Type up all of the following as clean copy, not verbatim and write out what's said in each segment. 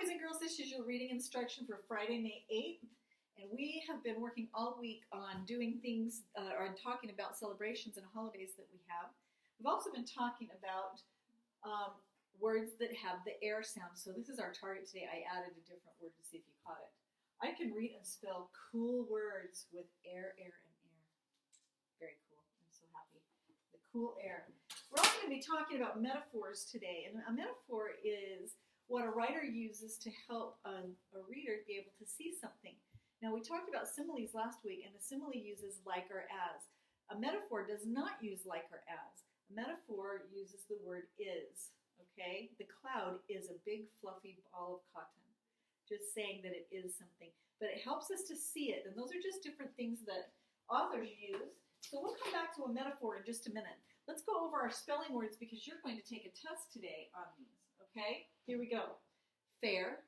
boys and girls, this is your reading instruction for Friday, May 8th. And we have been working all week on doing things or talking about celebrations and holidays that we have. We've also been talking about words that have the air sound. So this is our target today. I added a different word to see if you caught it. I can read and spell cool words with air, air, and air. Very cool. I'm so happy. The cool air. We're also going to be talking about metaphors today. And a metaphor is what a writer uses to help a reader be able to see something. Now, we talked about similes last week, and a simile uses like or as. A metaphor does not use like or as. A metaphor uses the word is, okay? The cloud is a big, fluffy ball of cotton, just saying that it is something. But it helps us to see it, and those are just different things that authors use. So we'll come back to a metaphor in just a minute. Let's go over our spelling words because you're going to take a test today on these, okay? Here we go. Fair,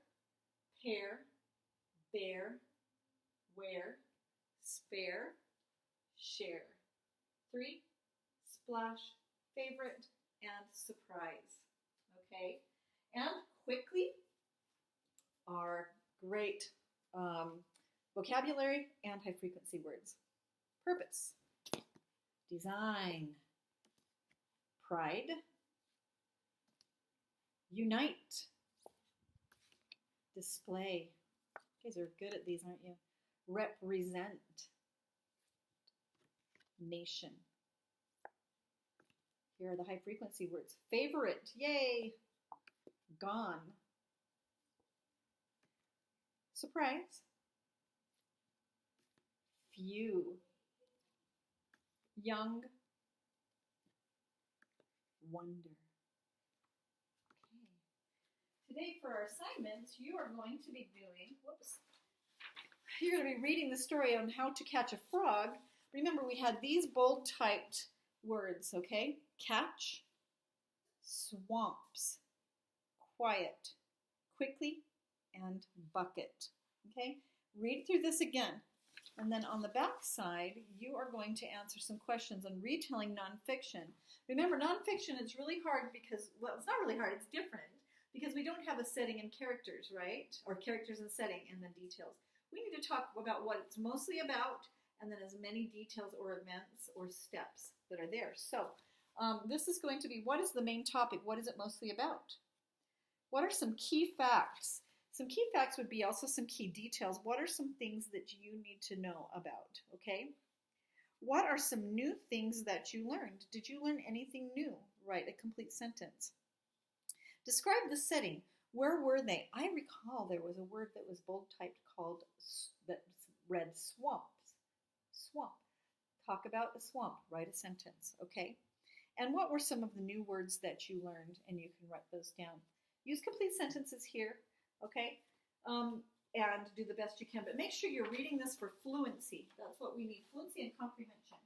pair, bear, wear, spare, share. 3, splash, favorite, and surprise. Okay? And quickly, our great vocabulary and high frequency words. Purpose, design, pride, unite, display. You guys are good at these, aren't you? Represent, nation. Here are the high frequency words. Favorite, yay, gone. Surprise, few, young, wonder. Okay. Today for our assignments, you are going to be doing, you're going to be reading the story on how to catch a frog. Remember, we had these bold typed words, okay? Catch, swamps, quiet, quickly, and bucket, okay? Read through this again. And then on the back side, you are going to answer some questions on retelling nonfiction. Remember, nonfiction is really hard because, well, it's not really hard, it's different because we don't have a setting and characters, right? Or characters and setting and then details. We need to talk about what it's mostly about and then as many details or events or steps that are there. So this is going to be, what is the main topic? What is it mostly about? What are some key facts? Some key facts would be also some key details. What are some things that you need to know about, okay? What are some new things that you learned? Did you learn anything new? Write a complete sentence. Describe the setting. Where were they? I recall there was a word that was bold typed called, that read swamps. Swamp. Talk about a swamp. Write a sentence, okay? And what were some of the new words that you learned? And you can write those down. Use complete sentences here, okay? And do the best you can. But make sure you're reading this for fluency. That's what we need, fluency and comprehension.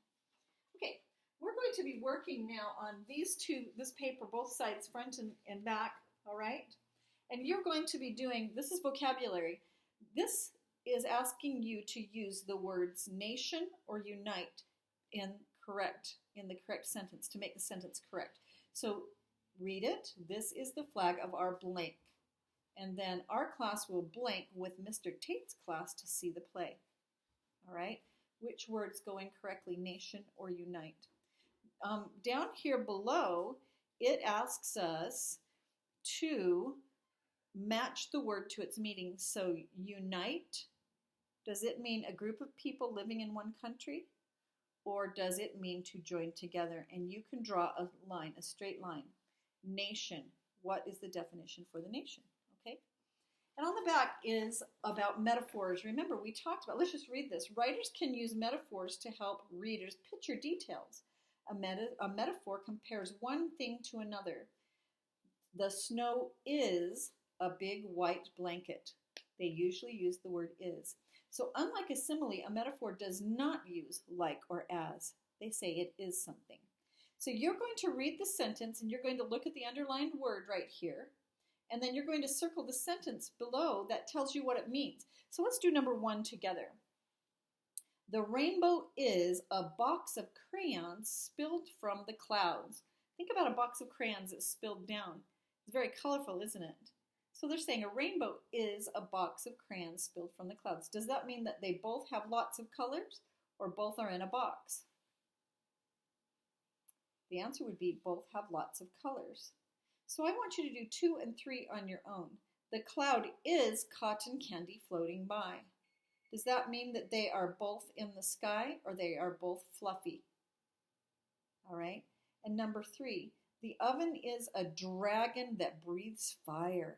Okay, we're going to be working now on this paper, both sides, front and back, all right? And you're going to be doing, this is vocabulary. This is asking you to use the words nation or unite in the correct sentence, to make the sentence correct. So read it. This is the flag of our blank. And then our class will blank with Mr. Tate's class to see the play. All right? Which words go in correctly, nation or unite? Down here below, it asks us to match the word to its meaning. So unite, does it mean a group of people living in one country? Or does it mean to join together? And you can draw a line, a straight line. Nation, what is the definition for the nation? Okay? And on the back is about metaphors. Remember, we talked about, let's just read this. Writers can use metaphors to help readers picture details. A metaphor compares one thing to another. The snow is a big white blanket. They usually use the word is. So unlike a simile, a metaphor does not use like or as. They say it is something. So you're going to read the sentence and you're going to look at the underlined word right here. And then you're going to circle the sentence below that tells you what it means. So let's do number 1 together. The rainbow is a box of crayons spilled from the clouds. Think about a box of crayons that's spilled down. It's very colorful, isn't it? So they're saying a rainbow is a box of crayons spilled from the clouds. Does that mean that they both have lots of colors or both are in a box? The answer would be both have lots of colors. So I want you to do 2 and 3 on your own. The cloud is cotton candy floating by. Does that mean that they are both in the sky or they are both fluffy? All right. And number 3, the oven is a dragon that breathes fire.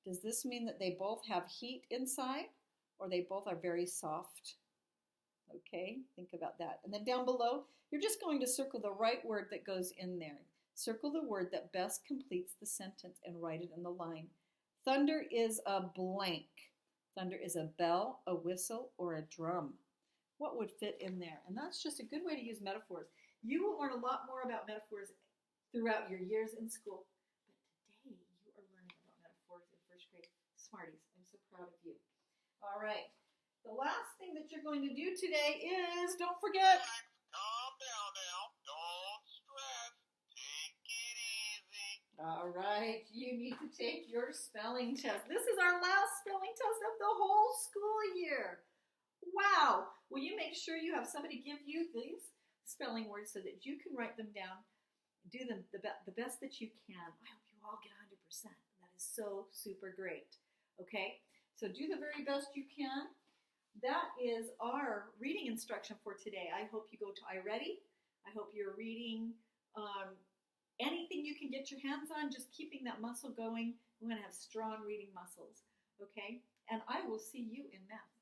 Does this mean that they both have heat inside or they both are very soft? Okay, think about that. And then down below, you're just going to circle the right word that goes in there. Circle the word that best completes the sentence and write it in the line. Thunder is a blank. Thunder is a bell, a whistle, or a drum. What would fit in there? And that's just a good way to use metaphors. You will learn a lot more about metaphors throughout your years in school. But today, you are learning about metaphors in first grade. Smarties, I'm so proud of you. All right. The last thing that you're going to do today is, don't forget. Calm down now. Don't stress. Take it easy. All right. You need to take your spelling test. This is our last spelling test of the whole school year. Wow. Will you make sure you have somebody give you these spelling words so that you can write them down? Do them the best that you can. I hope you all get 100%. That is so super great. Okay? So do the very best you can. That is our reading instruction for today. I hope you go to iReady. I hope you're reading anything you can get your hands on, just keeping that muscle going. We're going to have strong reading muscles, okay? And I will see you in math.